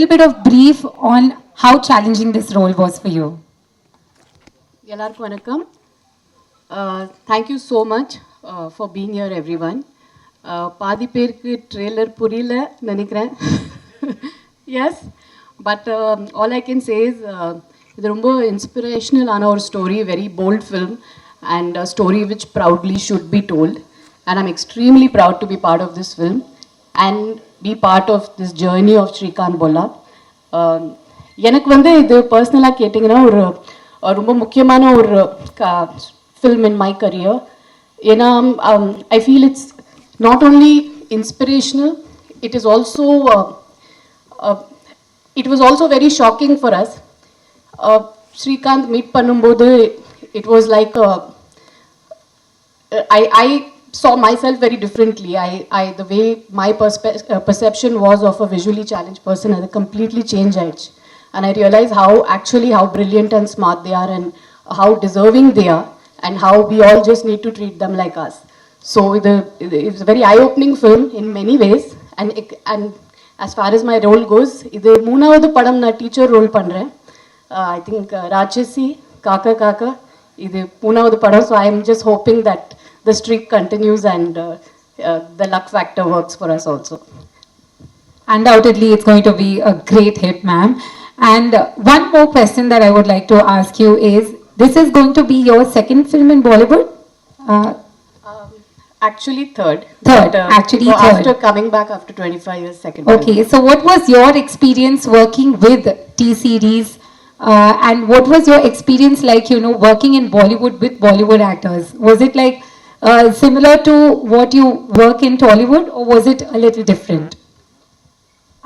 little bit of brief on how challenging this role was for you. எல்லாருக்கும் வணக்கம். Thank you so much for being here everyone. பாதி பேருக்கு trailer புரியல நினைக்கிறேன். Yes, but all I can say is இது ரொம்ப inspirational ஆன ஒரு story, very bold film and a story which proudly should be told, and I'm extremely proud to be part of this film and be part of this journey of Srikanth Bolla. எனக்கு வந்து இது பர்சனலாக கேட்டிங்கன்னா ஒரு ரொம்ப முக்கியமான ஒரு film in my career. ஏன்னா I feel it's not only inspirational, it is also it was also very shocking for us. Srikanth meet பண்ணும்போது it was like I saw myself very differently. The way my perception was of a visually challenged person had completely changed. And I realized how brilliant and smart they are, and how deserving they are, and how we all just need to treat them like us. So it's a very eye-opening film in many ways. And as far as my role goes, இது மூணாவது படம் நான் teacher role பண்ணுறேன். I think ராட்சசி காக்கா காக்கா இது மூணாவது படம். So I am just hoping that the streak continues and the luck factor works for us also. Undoubtedly, it's going to be a great hit, ma'am. And one more question that I would like to ask you is, this is going to be your second film in Bollywood? Actually third. Third, actually so third. After coming back after 25 years, second. Okay, so what was your experience working with T-Series? And what was your experience like, working in Bollywood with Bollywood actors? Was it like similar to what you work in Tollywood, or was it a little different?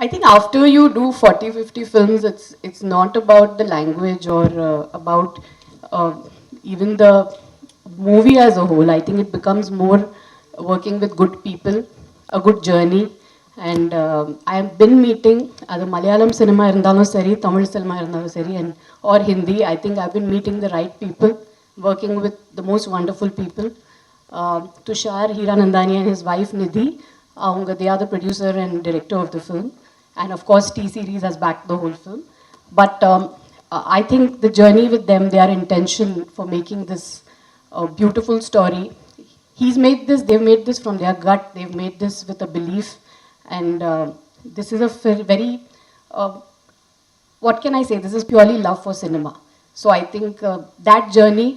I think after you do 40-50 films, it's not about the language or about even the movie as a whole. I think it becomes more working with good people, a good journey. And I have been meeting the Malayalam cinema irundhalum seri, Tamil cinema irundhalum seri, and or Hindi. I think I've been meeting the right people, working with the most wonderful people. Tushar Hiranandani and his wife Nidhi, they are the producer and director of the film. And of course, T-Series has backed the whole film. But I think the journey with them, their intention for making this beautiful story, they've made this from their gut, they've made this with a belief. And this is a very, what can I say, this is purely love for cinema. So I think that journey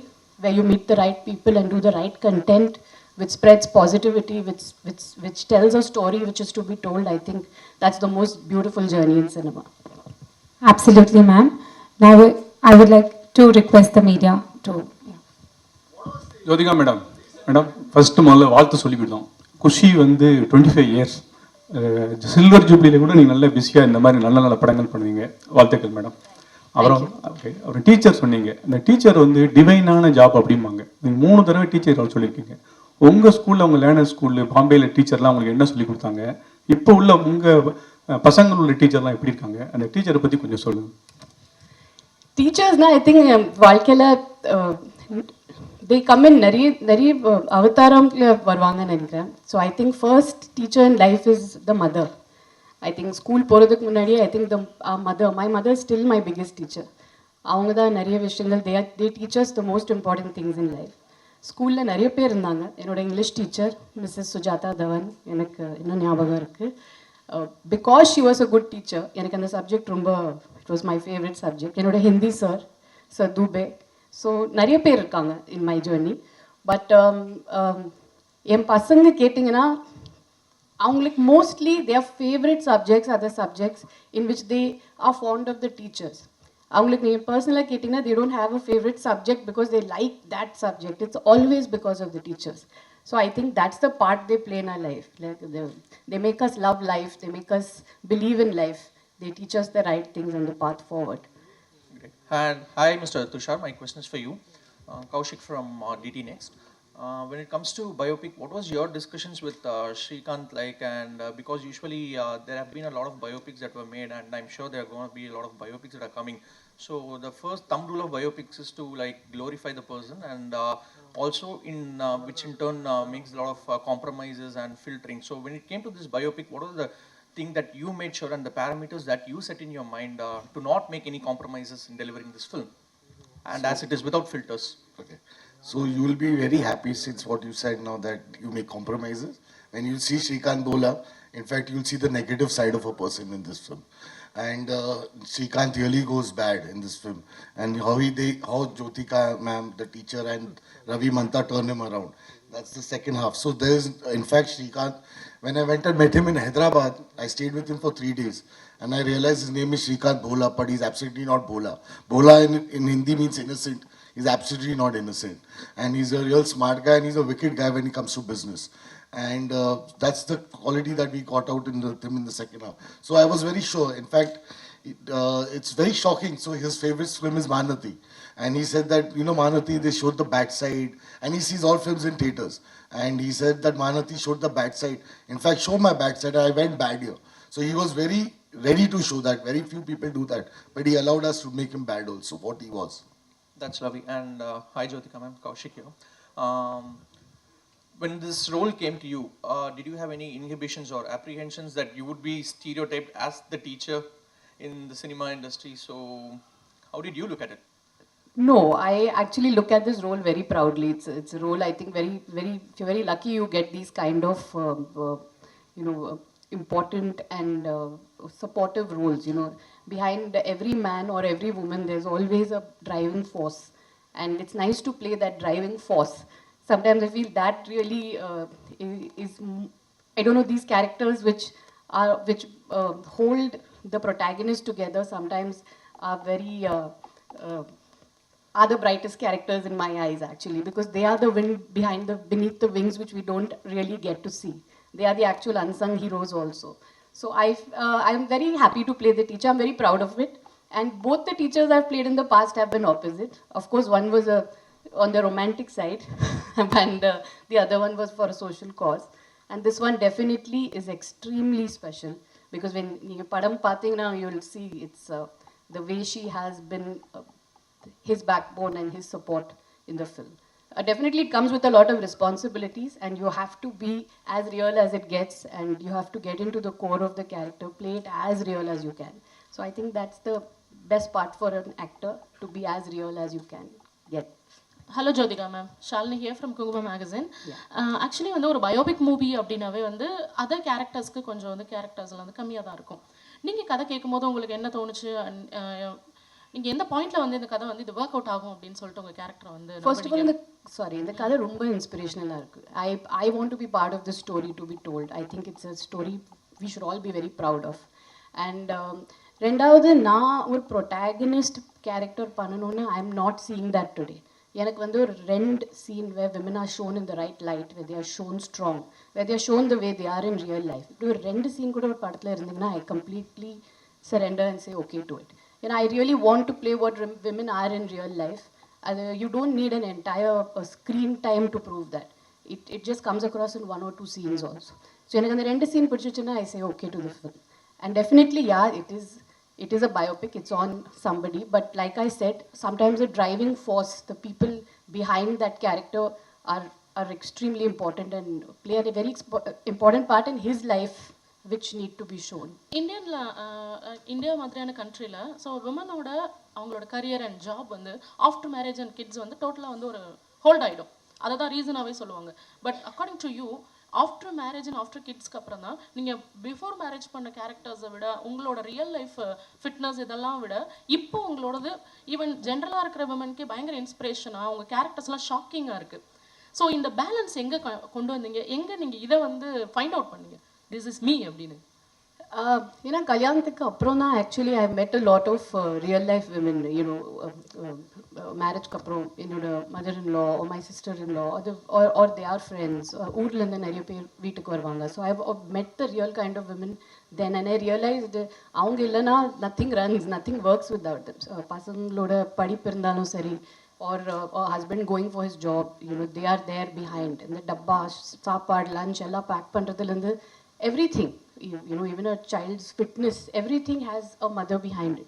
where you meet the right people and do the right content, which spreads positivity, which tells a story which is to be told, I think that's the most beautiful journey in cinema. Absolutely, ma'am. Now I would like to request the media to... Jyothika madam first முதல்ல வாழ்த்து சொல்லிவிட்டோம். குஷி வந்து 25 years silver ஜூப்ளியில் கூட நீங்கள் நல்ல பிஸியாக இந்த மாதிரி நல்ல நல்ல படங்கள் பண்ணுவீங்க. வாழ்த்துக்கள் மேடம். அப்புறம் ஒரு டீச்சர் சொன்னீங்க, இந்த டீச்சர் வந்து டிவைனான ஜாப் அப்படிம்பாங்க. நீங்கள் 3 தடவை டீச்சர் ரோல் சொல்லியிருக்கீங்க. உங்கள் ஸ்கூலில், உங்கள் லேர்னர் ஸ்கூலு பாம்பேயில் டீச்சர்லாம் உங்களுக்கு என்ன சொல்லி கொடுத்தாங்க? இப்போ உள்ள உங்கள் பசங்கள் உள்ள டீச்சர்லாம் எப்படி இருக்காங்க? அந்த டீச்சரை பற்றி கொஞ்சம் சொல்லுங்கள். டீச்சர்ஸ்னால் ஐ திங்க் வாழ்க்கையில் they come in நிறைய அவதாரம்ல வருவாங்கன்னு நினைக்கிறேன். So I think first teacher in life is the mother. I think school போகிறதுக்கு முன்னாடியே I think my mother still my biggest teacher. அவங்க தான் நிறைய விஷயங்கள் they teaches the most important things in life. ஸ்கூலில் நிறைய பேர் இருந்தாங்க. என்னோட English teacher Mrs Sujatha Dhawan எனக்கு இன்னும் ஞாபகம் இருக்குது. Because she was a good teacher, எனக்கு அந்த சப்ஜெக்ட் ரொம்ப it was my favourite subject. என்னோட ஹிந்தி சார் தூபே. ஸோ நிறைய பேர் இருக்காங்க இன் மை ஜேர்னி. பட் என் பசங்க கேட்டிங்கன்னா அவங்களுக்கு mostly their favourite subjects are the subjects in which they are fond of the teachers. அவங்களுக்கு நீங்கள் பர்சனலாக கேட்டிங்கன்னா they don't have a favourite subject because they like that subject. It's always because of the teachers. So I think that's the part they play in our life. Like they make us love life, they make us believe in life, they teach us the right things and the path forward. And hi, Mr. Tushar. My question is for you. Kaushik from DT Next. When it comes to biopic, what was your discussions with Srikanth like? And because usually there have been a lot of biopics that were made, and I'm sure there are going to be a lot of biopics that are coming. So the first thumb rule of biopics is to like glorify the person, and also in which in turn makes a lot of compromises and filtering. So when it came to this biopic, what was the thing that you made sure and the parameters that you set in your mind to not make any compromises in delivering this film? And as it is without filters. Okay. So you will be very happy since what you said now that you make compromises. When you see Shrikant Bola, in fact, you'll see the negative side of a person in this film. And Shrikant really goes bad in this film. And how Jyotika ma'am, the teacher, and Ravi Manta turn him around. That's the second half. So there's, in fact, Shrikant, when I went and met him in Hyderabad, I stayed with him for 3 days. And I realized his name is Shrikant Bola, but he's absolutely not Bola. Bola in Hindi means innocent. He's absolutely not innocent. And he's a real smart guy and he's a wicked guy when it comes to business. And that's the quality that we got out in him in the second half. So I was very sure. In fact, it's very shocking. So his favorite film is Mahanati. And he said that, you know, Mahanati, they showed the backside. And he sees all films in theaters. And he said that Mahanati showed the backside. In fact, show my backside. I went bad here. So he was very ready to show that. Very few people do that. But he allowed us to make him bad also, what he was. That's lovely. And hi, Jyotika ma'am, Kaushik here. When this role came to you, did you have any inhibitions or apprehensions that you would be stereotyped as the teacher in the cinema industry? So, how did you look at it? No, I actually look at this role very proudly. It's a role I think if you're very lucky you get these kind of important and supportive roles. You know, behind every man or every woman there's always a driving force, and it's nice to play that driving force. Sometimes I feel that really is I don't know, these characters which hold the protagonist together sometimes are very are the brightest characters in my eyes actually, because they are the wind beneath the wings which we don't really get to see. They are the actual unsung heroes also. So I'm very happy to play the teacher. I'm very proud of it. And both the teachers I've played in the past have been opposite. Of course, one was on the romantic side and the other one was for a social cause. And this one definitely is extremely special because when you padam pathina, you'll see it's the way she has been his backbone and his support in the film. Definitely it comes with a lot of responsibilities and you have to be as real as it gets and you have to get into the core of the character, play it as real as you can. So I think that's the best part for an actor, to be as real as you can get. Hello Jyotika ma'am, Shalini here from Kunguma magazine. Actually வந்து ஒரு biopic movie அப்படினாவே வந்து other கேரக்டர்ஸ்க்கு கொஞ்சம் வந்து கேரக்டர்ஸ்ல வந்து கம்மியா தான் இருக்கும். நீங்க கதை கேட்கும்போது உங்களுக்கு என்ன தோணுச்சு, நீங்க எந்த பாயிண்ட்ல வந்து இந்த கதை வந்து இது வொர்க் அவுட் ஆகும் அப்படினு சொல்லிட்டு உங்க கேரக்டர் வந்து First of all, இந்த கதை ரொம்ப இன்ஸ்பிரேஷனலா இருக்கு. I want to be part of this story to be told. I think it's a story we should all be very proud of. And ரெண்டாவது நான் ஒரு protagonist character பண்ணனும்னு I am not seeing that today. எனக்கு வந்து ஒரு ரெண்டு scene where women are shown in the right light, where they are shown strong, where they are shown the way they are in real life. இப்படி ஒரு ரெண்டு scene கூட ஒரு படத்துல இருந்தீங்கன்னா I completely surrender and say okay to it. And I really want to play what women are in real life. You don't need an entire screen time to prove that. It just comes across in one or two scenes also. So எனக்கு அந்த ரெண்டு scene பிடிச்சிச்சுன்னா I say okay to the film. And definitely, yeah, it is a biopic, it's on somebody, but like I said, sometimes the driving force, the people behind that character are extremely important and play a very important part in his life, which need to be shown. India மாதிரியான கண்ட்ரில so விமனோட அவங்களோட career and job வந்து after marriage and kids வந்து டோட்டலாக வந்து ஒரு hold ஆகிடும். அதை தான் ரீசனாகவே சொல்லுவாங்க. But according to you after marriage and after கிட்ஸ்க்கு அப்புறம் தான் நீங்கள் பிஃபோர் மேரேஜ் பண்ண கேரக்டர்ஸை விட உங்களோட ரியல் லைஃப் ஃபிட்னஸ் இதெல்லாம் விட இப்போ உங்களோடது ஈவன் ஜென்ரலாக இருக்கிற விமனுக்கே பயங்கர இன்ஸ்பிரேஷனாக உங்கள் கேரக்டர்ஸ்லாம் ஷாக்கிங்காக இருக்குது. ஸோ இந்த பேலன்ஸ் எங்கே கொண்டு வந்தீங்க, எங்கே நீங்கள் இதை வந்து ஃபைண்ட் அவுட் பண்ணீங்க திஸ் இஸ் மீ அப்படின்னு? ஏன்னா கல்யாணத்துக்கு அப்புறம் தான் actually I met a lot of real life women. You know மேரேஜ்க்கு அப்புறம் என்னோட mother in law my sister in law are they are friends, ஊர்லேருந்து நிறைய பேர் வீட்டுக்கு வருவாங்க. So I met the real kind of women then and I realised அவங்க இல்லைன்னா nothing runs, nothing works without them. பசங்களோட படிப்பு இருந்தாலும் சரி or husband going for his job, you know, they are there behind. And the dabba, saapad, lunch, ella pack pandradhilende, everything, you know, even a child's fitness, everything has a mother behind it.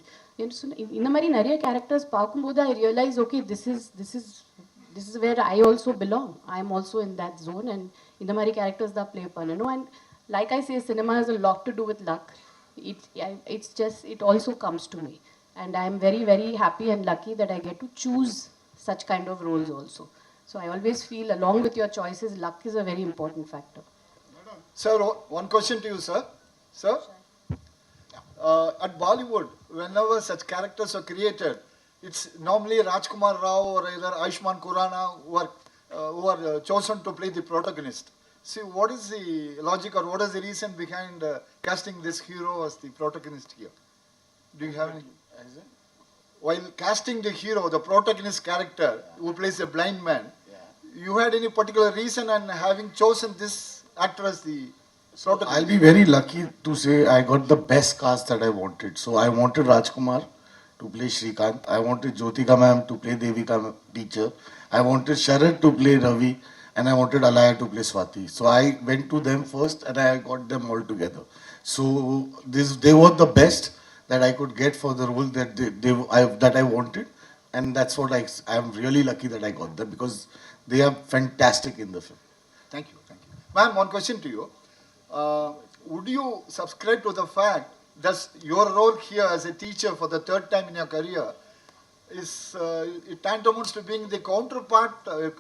So in the mari nariya characters paakumbodhu I realize okay, this is where I also belong. I am also in that zone and in the mari characters da play pananu. And like I say, cinema has a lot to do with luck. It's just, it also comes to me. And I'm very, very happy and lucky that I get to choose such kind of roles also. So I always feel, along with your choices, luck is a very important factor. Sir, one question to you, sir. Sir, at Bollywood, whenever such characters are created, it's normally Rajkumar Rao or either Ayushmann Khurrana who are chosen to play the protagonist. See, what is the logic or what is the reason behind casting this hero as the protagonist here? Do you have any? While casting the hero, the protagonist character who plays a blind man, you had any particular reason and having chosen this actor as the protagonist? I'll be very lucky to say I got the best cast that I wanted. So I wanted Rajkumar to play Shrikant. I wanted Jyotika ma'am to play Devika teacher. I wanted Sharad to play Ravi. And I wanted Alaya to play Swati. So I went to them first and I got them all together. So they were the best that I could get for the role that that I wanted. And that's what I am really lucky that I got them because they are fantastic in the film. Thank you. Thank you. Ma'am, one question to you. Would you subscribe to the fact that your role here as a teacher for the third time in your career is it tantamounts to being the counterpart,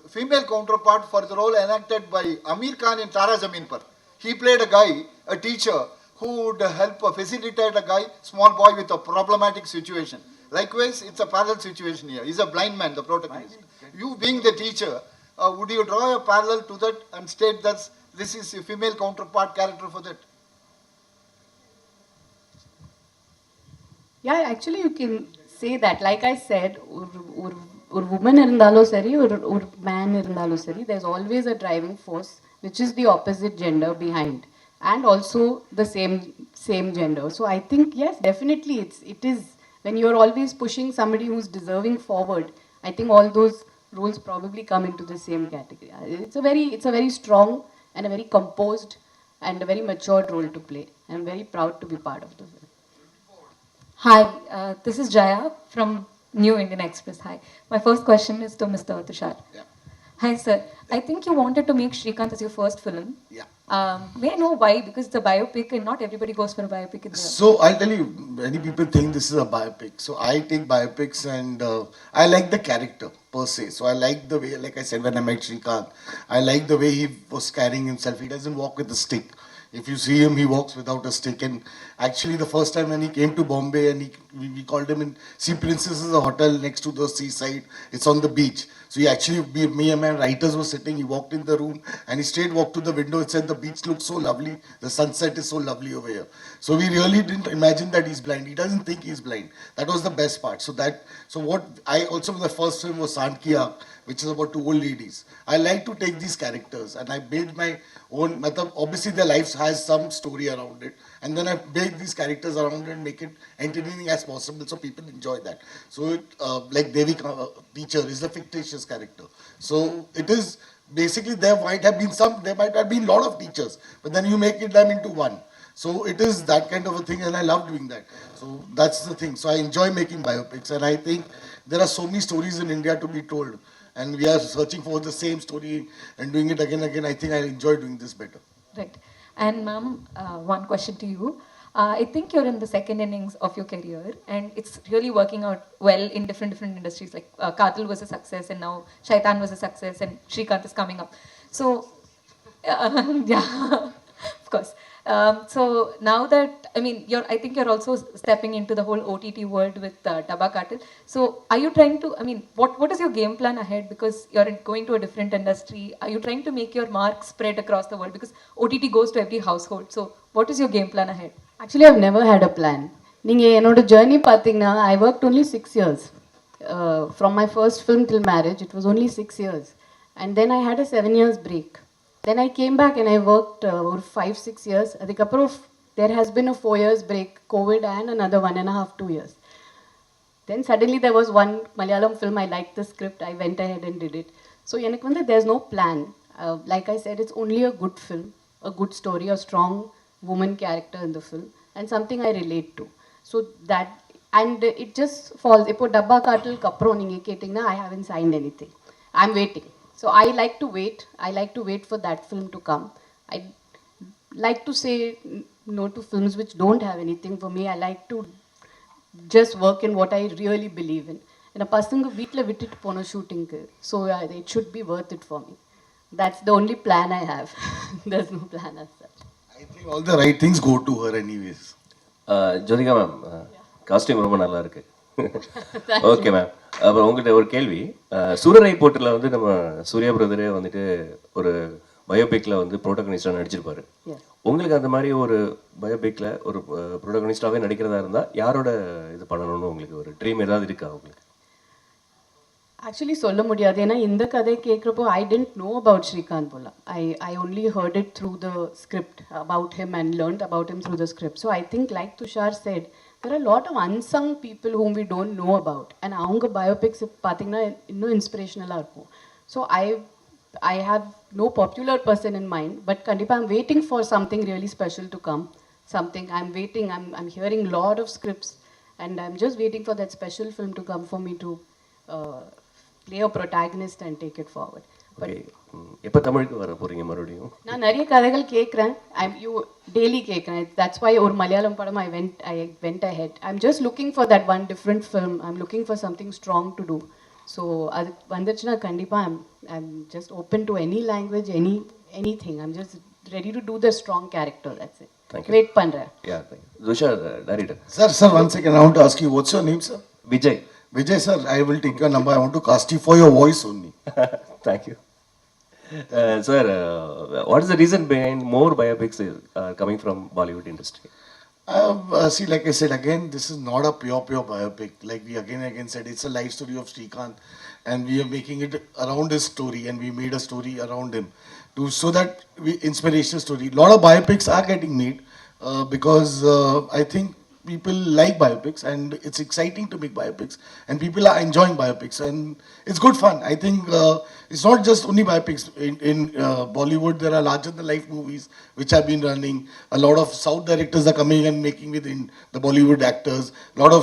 female counterpart for the role enacted by Amir Khan in Tara Zameen Par. He played a guy, a teacher, who would help facilitate a guy, small boy with a problematic situation. Likewise, it's a parallel situation here. He's a blind man, the protagonist. You being the teacher, would you draw a parallel to that and state that this is a female counterpart character for that? Yeah, actually you can say that. Like I said, ஒரு woman இருந்தாலும் சரி ஒரு man இருந்தாலும் சரி, there's always a driving force which is the opposite gender behind and also the same gender. So I think yes, definitely it is when you're always pushing somebody who's deserving forward, I think all those roles probably come into the same category. It's a very strong and a very composed and a very matured role to play. I'm very proud to be part of the film. Hi, this is Jaya from New Indian Express. Hi. My first question is to Mr. Tushar. Yeah. Hi, sir. I think you wanted to make Shrikant as your first film. Yeah. May I know why? Because it's a biopic and not everybody goes for a biopic in the... So I'll tell you, many people think this is a biopic. So I take biopics and I like the character per se. So I like the way, like I said, when I met Shrikant, I like the way he was carrying himself. He doesn't walk with a stick. If you see him, he walks without a stick. And actually, the first time when he came to Bombay and we called him in Sea Princess is a hotel next to the seaside. It's on the beach. So he actually, me and my writers were sitting. He walked in the room and he straight walked to the window and said, the beach looks so lovely. The sunset is so lovely over here. So we really didn't imagine that he's blind. He doesn't think he's blind. That was the best part. So what I also, the first film was Sant Ki Aankh, which is about two old ladies. I like to take these characters and I build my own, obviously their lives has some story around it. And then I build these characters around it and make it entertaining as possible so people enjoy that. So like Devika teacher is a fictitious character. So it is basically there might have been a lot of teachers, but then you make them into one. So it is that kind of a thing and I love doing that. So that's the thing. So I enjoy making biopics and I think there are so many stories in India to be told. And we are searching for the same story and doing it again and again. I think I enjoy doing this better. Right. And ma'am, one question to you. I think you're in the second innings of your career and it's really working out well in different industries. Like Qatil was a success and now Shaitan was a success and Shrikant is coming up. So, yeah, of course. So now that, I mean, I think you're also stepping into the whole OTT world with Dabba Cartel. So are you trying to, I mean, what is your game plan ahead? Because you're going to a different industry. Are you trying to make your mark spread across the world? Because OTT goes to every household. So what is your game plan ahead? Actually, I've never had a plan. நீங்கள் என்னோட journey பார்த்தீங்கன்னா I worked only 6 years. From my first film till marriage, it was only 6 years. And then I had a 7 years break. Then I came back and I worked over 5-6 years. அதுக்கப்புறம் there has been a 4 years break, COVID and another 1.5, 2 years. Then suddenly there was one Malayalam film, I liked the script, I went ahead and did it. So எனக்கு வந்து there's no plan. Like I said, it's only a good film, a good story, a strong woman character in the film and something I relate to. So that, and it just falls. இப்போ டப்பா காட்டலுக்கு அப்புறம் நீங்கள் கேட்டிங்கன்னா I haven't signed anything. I'm waiting. So I like to wait for that film to come. like to say no to films which don't have anything for me. I like to just work in what I really believe in. And a பசங்க வீட்டில் விட்டுட்டு போன ஷூட்டிங்க்கு so it should be worth it for me. That's the only plan I have. There's no plan as such. I think all the right things go to her anyways. Jyothika ma'am costume ரொம்ப நல்லா இருக்கு. Okay ma'am. அப்புறம் உங்கள்கிட்ட ஒரு கேள்வி. சூரரை போட்டில் வந்து நம்ம சூர்யா பிரதரே வந்துட்டு ஒரு பயோபிக்ல வந்து ப்ரோட்டகனிஸ்டாக நடிச்சிருப்பாரு. உங்களுக்கு அந்த மாதிரி ஒரு பயோபிக்ல ஒரு ப்ரோட்டகனிஸ்டாகவே நடிக்கிறதா இருந்தால் யாரோட இது பண்ணணும்னு உங்களுக்கு ஒரு ட்ரீம் ஏதாவது இருக்கா உங்களுக்கு? ஆக்சுவலி சொல்ல முடியாது ஏன்னா இந்த கதை கேட்குறப்போ I didn't know about Srikanth Bolla. I only heard it through the script about him and learned about him through the script. So I think like Tushar said there are a lot of unsung people whom we don't know about and அவங்க biopics பார்த்தீங்கன்னா இன்னும் இன்ஸ்பிரேஷனலாக இருக்கும். So I have no popular person in mind, but kandipa I'm waiting for something really special to come. Something I'm waiting. I'm hearing a lot of scripts, and I'm just waiting for that special film to come for me to play a protagonist and take it forward. Okay. எப்போ தமிழுக்கு வர போறீங்க மறுபடியும்? நான் நிறைய கதைகள் கேட்குறேன். You daily கேட்குறேன். தட்ஸ் வை ஒரு மலையாளம் படம் I went ahead. I'm just looking for that one different film. I'm looking for something strong to do. So அது வந்துச்சுன்னா கண்டிப்பாக I'm just open to any language anything. I'm just ready to do the strong character. That's it. Thank you. Wait பண்ணுறேன். Yeah, thank you. Tushar, director. Sir, 1 second. I want to ask you, what's your name, sir? Vijay. Vijay, sir, I will take your number. I want to cast you for your voice only. Thank you. Sir, what is the reason behind more biopics coming from Bollywood industry? See, like I said again, this is not a pure biopic. Like we again said, it's a life story of Srikanth, and we are making it around his story, and we made a story around him, so that inspirational story. A lot of biopics are getting made because I think people like biopics, and it's exciting to make biopics, and people are enjoying biopics, and it's good fun. I think it's not just only biopics. In Bollywood, there are larger than life movies which have been running. A lot of South directors are coming and making within the Bollywood actors. A lot of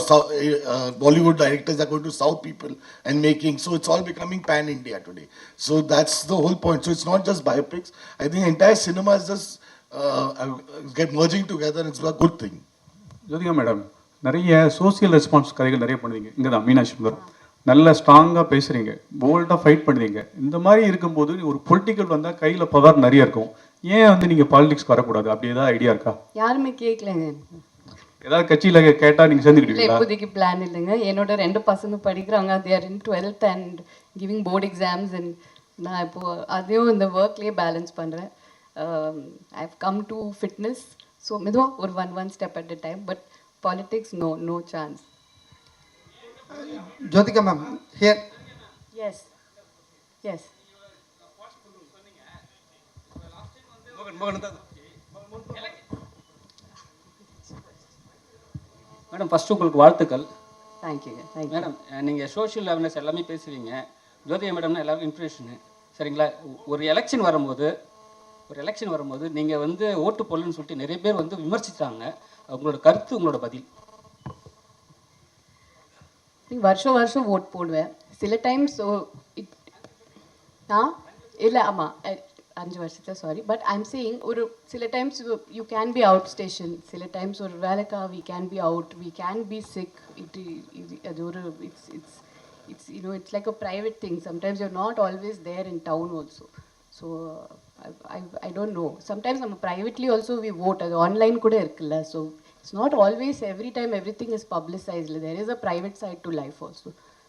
Bollywood directors are going to South people and making. So it's all becoming pan-India today. So that's the whole point. So it's not just biopics. I think entire cinema is just get merging together, and it's a good thing. Jyothika madam, நிறைய social response கதைகள் நிறைய பண்ணுவீங்க. இங்கே தான் மீனாட்சி சுந்தரம் நல்ல ஸ்ட்ராங்காக பேசுகிறீங்க, போல்டாக ஃபைட் பண்ணுவீங்க. இந்த மாதிரி இருக்கும்போது ஒரு பொலிட்டிக்கல் வந்தால் கையில் பவர் நிறைய இருக்கும். ஏன் வந்து நீங்கள் பாலிடிக்ஸ் வரக்கூடாது? அப்படி ஏதாவது ஐடியா இருக்கா? யாருமே கேட்கலங்க. ஏதாவது கட்சியில் கேட்டால் நீங்கள் சேர்ந்துக்கிட்டீங்களா? இப்போதைக்கு பிளான் இல்லைங்க. என்னோட 2 பசங்க படிக்கிறாங்க. they are in 12th and giving board exams, and நான் இப்போது அதையும் இந்த ஒர்க்லேயே பேலன்ஸ் பண்ணுறேன். I have come to fitness. So, மெதுவாக ஒரு one step at a time, but politics, no chance. Jyotika ma'am, here. Yes. Madam, first உங்களுக்கு வாழ்த்துக்கள். Thank you. Madam, நீங்கள் சோஷியல் அவேர்னஸ் எல்லாமே பேசுவீங்க. ஜோதிகா மேடம்னா எல்லாருக்கும் இன்ஃபர்மேஷனு, சரிங்களா? ஒரு எலெக்ஷன் வரும்போது நீங்கள் வந்து ஓட்டு போடலன்னு சொல்லிட்டு நிறைய பேர் வந்து விமர்சித்தாங்க. உங்களோட கருத்து, உங்களோட பதில்? வருஷம் ஓட் போடுவேன். சில டைம்ஸ் இல்லை, ஆமாம், 5 வருஷத்தை சாரி. பட் ஐம் சேயிங் ஒரு சில times you can be out station, சில டைம்ஸ் ஒரு வேலைக்கா we can be out, we can be sick. அது ஒரு it's like a private thing. Sometimes you're not always there in town also. So I don't know. Sometimes privately also we vote. அது online கூட இருக்குல்ல. So it's not always every time everything is publicized. There is a private side to life also.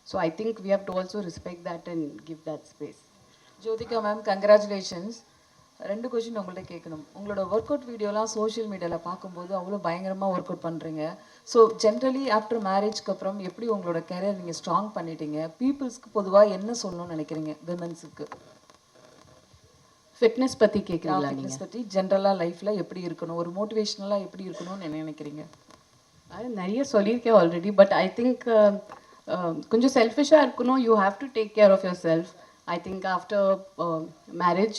So I think we have to also respect that and give that space. Jyothika ma'am, congratulations. 2 question உங்கள்கிட்ட கேட்கணும். உங்களோட work out வீடியோலாம் social மீடியாவில் பார்க்கும்போது அவ்வளோ பயங்கரமாக work out பண்ணுறீங்க. So generally after மேரேஜ்க்கு அப்புறம் எப்படி உங்களோட கெரியர் நீங்கள் ஸ்ட்ராங் பண்ணிட்டீங்க? பீப்புள்ஸ்க்கு பொதுவாக என்ன சொல்லணும்னு நினைக்கிறீங்க? விமன்ஸுக்கு ஃபிட்னஸ் பற்றி கேட்குறீங்களா? ஃபிட்னஸ் பற்றி ஜென்ரலாக லைஃப்பில் எப்படி இருக்கணும், ஒரு மோட்டிவேஷ்னலாக எப்படி இருக்கணும்னு என்ன நினைக்கிறீங்க? அது நிறைய சொல்லியிருக்கேன் ஆல்ரெடி. பட் ஐ திங்க் கொஞ்சம் செல்ஃபிஷாக இருக்கணும். You have to take care of yourself. I think after marriage,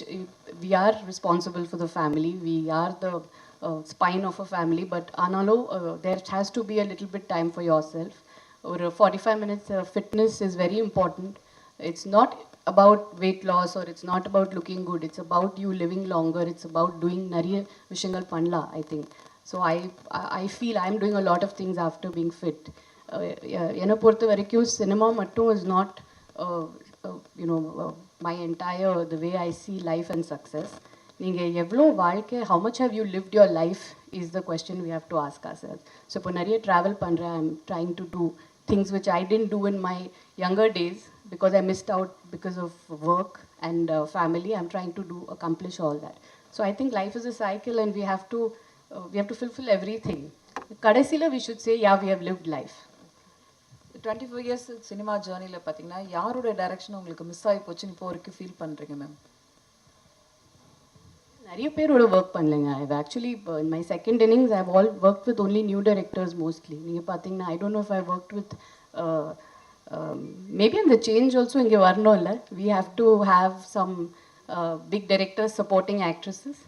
we are responsible for the family. We are the spine of a family. But analo, there has to be a little bit time for yourself. Or 45 minutes fitness is very important. It's not about weight loss or it's not about looking good. It's about you living longer. It's about doing nariya vishangal panla, I think. So I feel I'm doing a lot of things after being fit. என்னை பொறுத்த வரைக்கும் cinema மட்டும் is not my entire the way I see life and success. நீங்கள் எவ்வளோ வாழ்க்கை how much have you lived your life is the question we have to ask ourselves. So இப்போ நிறைய travel பண்ணுறேன். I'm trying to do things which I didn't do in my younger days because I missed out because of work and family. I'm trying to accomplish all that. So I think life is a cycle and we have to fulfill everything. கடைசியில் we should say, yeah, we have lived life. 24 years cinema ஜேர்னியில் பார்த்தீங்கன்னா யாரோட direction உங்களுக்கு miss ஆகி போச்சுன்னு இப்போ வரைக்கும் feel பண்ணுறீங்க மேம்? நிறைய பேரோட ஒர்க் பண்ணலைங்க. I actually in my second innings I all work with only new directors mostly. நீங்கள் பார்த்தீங்கன்னா I don't know if I work with maybe அந்த சேஞ்ச் ஆல்சோ இங்கே வரணும் இல்லை. We have to have some big directors supporting actresses.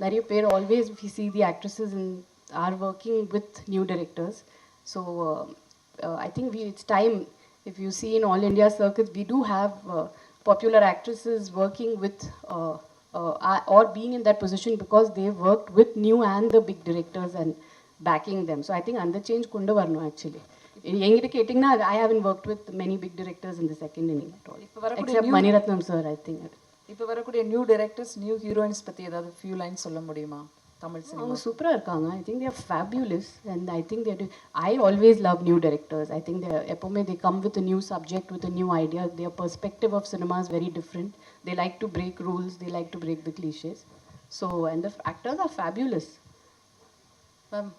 நிறைய பேர் always we see the actresses in are working with new directors. So I think it's time. If you see in all India circuits, we do have popular actresses working with or being in that position because they've worked with new and the big directors and backing them. So I think under change kundu varno actually. எங்கிட்ட கேட்டிங்கன்னா I haven't worked with many big directors in the second inning at all. Except Maniratnam sir, I think. இப்போ வரக்கூடிய new directors new heroines பற்றி ஏதாவது few lines சொல்ல முடியுமா Tamil cinema? அவங்க சூப்பராக இருக்காங்க. I think they're fabulous and I think they're I always love new directors. I think எப்போவுமே they come with new subject with new idea. Their perspective of cinema is very different. They like to break rules, they like to break the cliches. So and the actors are fabulous. Ma'am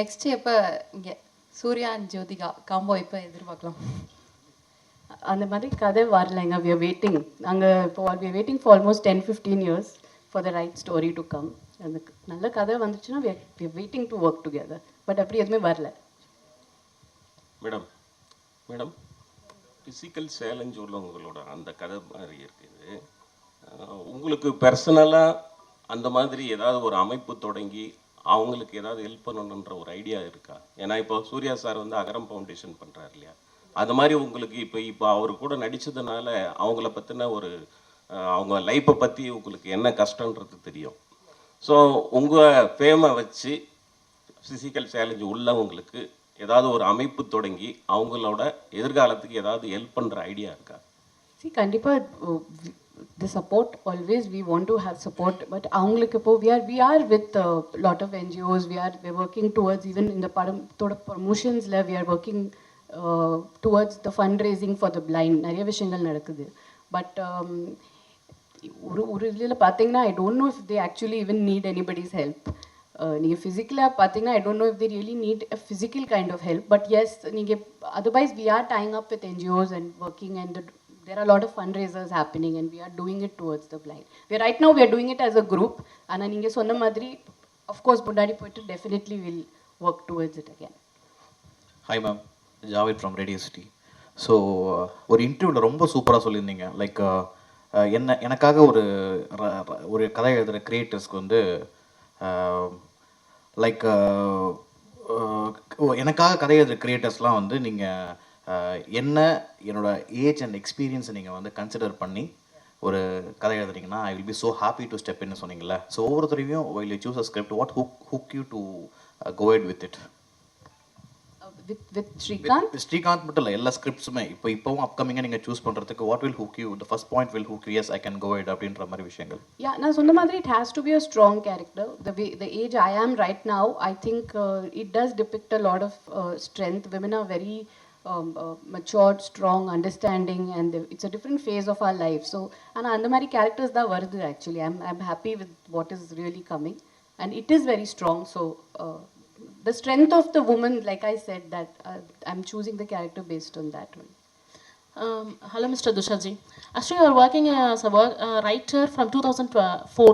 next எப்போ இங்கே Surya and Jyothika combo எப்போ எதிர்பார்க்கலாம்? அந்த மாதிரி கதை வரலைங்க. We are waiting. நாங்கள் இப்போ we are waiting for almost 10-15 years for the right story to come. அந்த நல்ல கதை வந்துச்சுன்னா we are waiting to work together. But அப்படி எதுவுமே வரல. மேடம் ஃபிசிக்கல் சேலஞ்ச் உள்ளவங்களோட அந்த கதை மாதிரி இருக்குது. உங்களுக்கு பர்சனலாக அந்த மாதிரி ஏதாவது ஒரு அமைப்பு தொடங்கி அவங்களுக்கு ஏதாவது ஹெல்ப் பண்ணணுன்ற ஒரு ஐடியா இருக்கா? ஏன்னா இப்போ சூர்யா சார் வந்து அகரம் ஃபவுண்டேஷன் பண்ணுறாரு இல்லையா, அது மாதிரி உங்களுக்கு இப்போ அவர் கூட நடித்ததுனால அவங்கள பற்றின ஒரு அவங்க லைஃப்பை பற்றி உங்களுக்கு என்ன கஷ்டன்றது தெரியும். ஸோ உங்கள் ஃபேமை வச்சு ஃபிசிக்கல் சேலஞ்சு உள்ளவங்களுக்கு ஏதாவது ஒரு அமைப்பு தொடங்கி அவங்களோட எதிர்காலத்துக்கு ஏதாவது ஹெல்ப் பண்ணுற ஐடியா இருக்கா? கண்டிப்பாக the support always we want to have support, but avungalukku ipo we are with a lot of NGOs. We're working towards, even in the thoda promotions la we are working towards the fundraising for the blind. Nariya vishayangal nadakudhu, but ஒரு இதில் பார்த்தீங்கன்னா I don't know if they actually even need anybody's help. நீங்கள் ஃபிசிக்கலாக பார்த்தீங்கன்னா I don't know if they really need a physical kind of help, but yes, நீங்கள் otherwise we are tying up with NGOs and working, and there are a lot of fundraisers happening and we are doing it towards the blind. Right now we are doing it as a group. ஆனால் நீங்கள் சொன்ன மாதிரி of course முன்னாடி போயிட்டு definitely will work towards it again. Hi ma'am, Javed from Radio City. So ஒரு இன்டர்வியூவில் ரொம்ப சூப்பராக சொல்லியிருந்தீங்க. லைக் எனக்காக ஒரு கதை எழுதுகிற கிரியேட்டர்ஸ்க்கு வந்து லைக் எனக்காக கதை எழுதுகிற கிரியேட்டர்ஸ்லாம் வந்து நீங்கள் என்னோட ஏஜ் அண்ட் எக்ஸ்பீரியன்ஸை நீங்கள் வந்து கன்சிடர் பண்ணி ஒரு கதை எழுதுறீங்கன்னா I will be so happy to step இன்னு சொன்னீங்கல்ல. ஸோ ஒவ்வொருத்தரையும் while you choose a script, what hook you to go ahead with it? With Srikanth? With Srikanth மட்டும் இல்லை, எல்லா ஸ்கிரிப்ட்ஸுமே இப்போவும் அப்கமிங்காக நீங்கள் சூஸ் பண்ணுறதுக்கு what will hook you, the first point will hook you, yes I can go ahead அப்படின்ற மாதிரி விஷயங்கள்? நான் சொன்ன மாதிரி it has to be a strong character. The age I am right now, I think it does depict a lot of strength. Women are very matured, strong, understanding, and it's a different phase of our life. So and மாதிரி characters தான் வருது actually. I'm happy with what is really coming, and it is very strong. So the strength of the woman, like I said, that I'm choosing the character based on that one. Hello, Mr. Dushaji. Actually, you are working as a writer from 2004.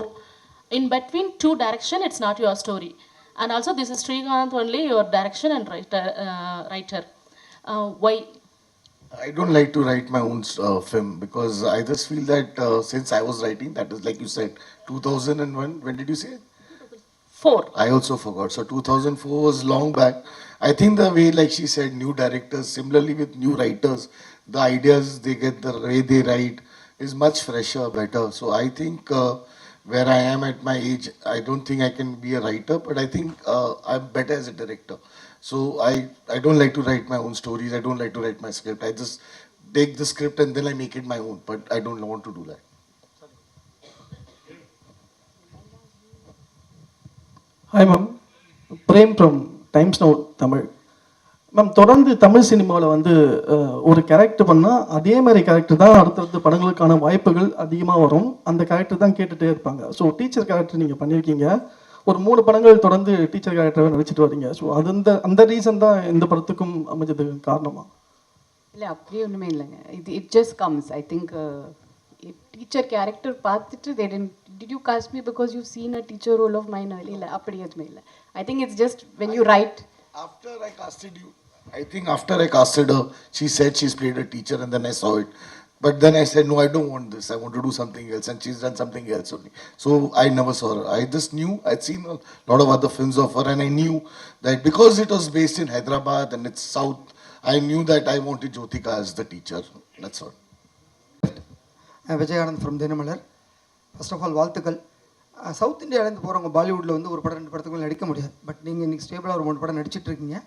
In between two direction, it's not your story. And also, this is Srikanth only, your direction and writer. Why? I don't like to write my own film because I just feel that since I was writing, that is like you said, 2001, when did you say it? 4. I also forgot. So 2004 was long back. I think the way, like she said, new directors, similarly with new writers, the ideas they get, the way they write is much fresher, better. So I think where I am at my age, I don't think I can be a writer, but I think I'm better as a director. So I don't like to write my own stories. I don't like to write my script. I just take the script and then I make it my own, but I don't want to do that. Hi ma'am, Prem from Times Now Tamil. Ma'am, தொடர்ந்து தமிழ் சினிமாவில் வந்து ஒரு character பண்ணால் அதே மாதிரி character தான் அடுத்தடுத்த படங்களுக்கான வாய்ப்புகள் அதிகமாக வரும். அந்த கேரக்டர் தான் கேட்டுகிட்டே இருப்பாங்க. ஸோ டீச்சர் கேரக்டர் நீங்கள் பண்ணியிருக்கீங்க, ஒரு 3 படங்கள் தொடர்ந்து டீச்சர் கேரக்டராக நடிச்சிட்டு வரீங்க. ஸோ அது அந்த ரீசன் தான் இந்த படத்துக்கும் அமைஞ்சதுக்கு காரணமா? இல்லை, அப்படியே ஒன்றுமே இல்லைங்க. It just comes. I think teacher character பார்த்துட்டு did you cast me because you seen a teacher role of mine? இல்லை, அப்படி எதுவுமே இல்லை. I think it's just when you write. After I casted you, I think after I casted her, she said she's played a teacher and then I saw it. But then I said, no, I don't want this. I want to do something else. And she's done something else only. So I never saw her. I just knew, I'd seen a lot of other films of her and I knew that because it was based in Hyderabad and it's South, I knew that I wanted Jyotika as the teacher. That's all. Vijayanand from Dinamalar. First of all வாழ்த்துக்கள். South இந்தியாவிலேருந்து போகிறவங்க பாலிவுட்டில் வந்து ஒரு படம் 2 படத்துக்கு மேலே நடிக்க முடியாது. பட் நீங்கள் இன்றைக்கி ஸ்டேபிளாக ஒரு 3 படம் நடிச்சிட்டு இருக்கீங்க.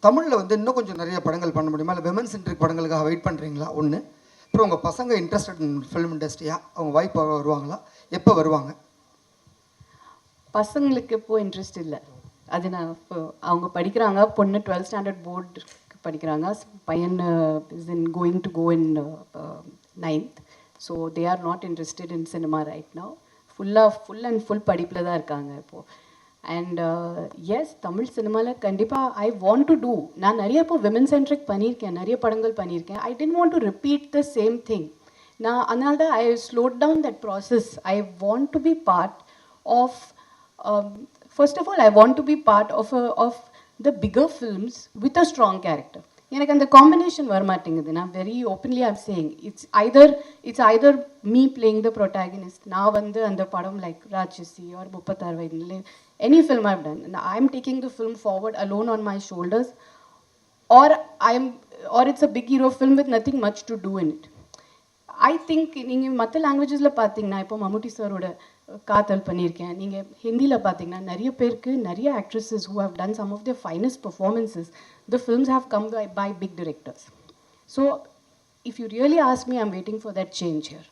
தமிழில் வந்து இன்னும் கொஞ்சம் நிறைய படங்கள் பண்ண முடியுமா? இல்லை விமன் சென்ட்ரிக் படங்களுக்காக வெயிட் பண்ணுறீங்களா? ஒன்று. அப்புறம் உங்கள் பசங்க இன்ட்ரெஸ்டட் இன் ஃபிலிம் இண்டஸ்ட்ரியா? அவங்க வாய்ப்பு வருவாங்களா? எப்போ வருவாங்க? பசங்களுக்கு இப்போது இன்ட்ரெஸ்ட் இல்லை. அது நான் இப்போ அவங்க படிக்கிறாங்க. பொண்ணு 12th ஸ்டாண்டர்ட் போர்டு படிக்கிறாங்க. பையன் is in going to go in 9th. So they are not interested in cinema right now. Full and full படிப்பில் தான் இருக்காங்க இப்போது. அண்ட் எஸ், தமிழ் சினிமாவில் கண்டிப்பாக ஐ வாண்ட் டு டூ. நான் நிறைய இப்போ விமன் சென்ட்ரிக் பண்ணியிருக்கேன், நிறைய படங்கள் பண்ணியிருக்கேன். I didn't want to repeat the same thing. நான் அதனால தான் I slowed down that process. I want to be part of, first of all I want to be part of the bigger films with a strong character. எனக்கு அந்த combination வரமாட்டேங்குது. நான் very openly I'm saying it's either me playing the protagonist. நான் வந்து அந்த படம் like Raatchasi or 36 வயதில் any film I've ton, I am taking the film forward alone on my shoulders, or it's a big hero film with nothing much to do in it. I think நீங்கள் மற்ற லாங்குவேஜஸில் பார்த்தீங்கன்னா, இப்போ மம்முட்டி சாரோட காதல் பண்ணியிருக்கேன். நீங்கள் ஹிந்தியில் பார்த்தீங்கன்னா நிறைய பேருக்கு, நிறைய actresses who have done some of their finest performances, the films have come by big directors. So if you really ask me, I'm waiting for that change here.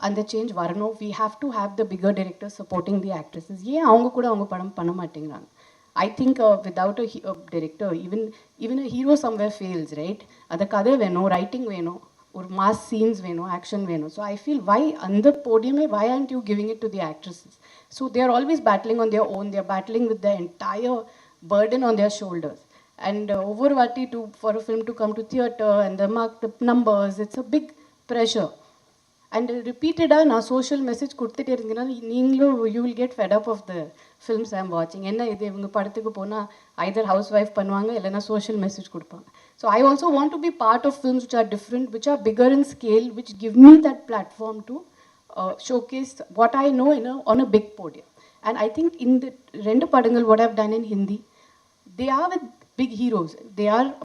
And the change வரணும். We have to have the bigger directors supporting the actresses. ஏன் அவங்க கூட அவங்க படம் பண்ண மாட்டேங்கிறாங்க? I think without a director, even a hero somewhere fails, right? அந்த கதை வேணும், ரைட்டிங் வேணும், ஒரு மாஸ் சீன்ஸ் வேணும், ஆக்ஷன் வேணும். ஸோ ஐ ஃபீல் வை அந்த போடியமே வை aren't you giving it to the actresses? So they are always battling on their own. They are battling with the entire burden on their shoulders. And over vati for a film to come to theatre and the numbers, it's a big pressure. And repeatedly நான் social message கொடுத்துட்டே இருந்தீங்கன்னா நீங்களும் you will get fed up of the films I am வாட்சிங். என்ன இது, இவங்க படத்துக்கு போனால் ஐதர் ஹவுஸ் ஒய்ஃப் பண்ணுவாங்க, இல்லைனா சோஷியல் மெசேஜ் கொடுப்பாங்க. So I also want to be part of films which are different, which are bigger in scale, which give me that platform to showcase what I know on a big podium. And I think in the 2 படங்கள் what I've done in Hindi, they are with big heroes. They are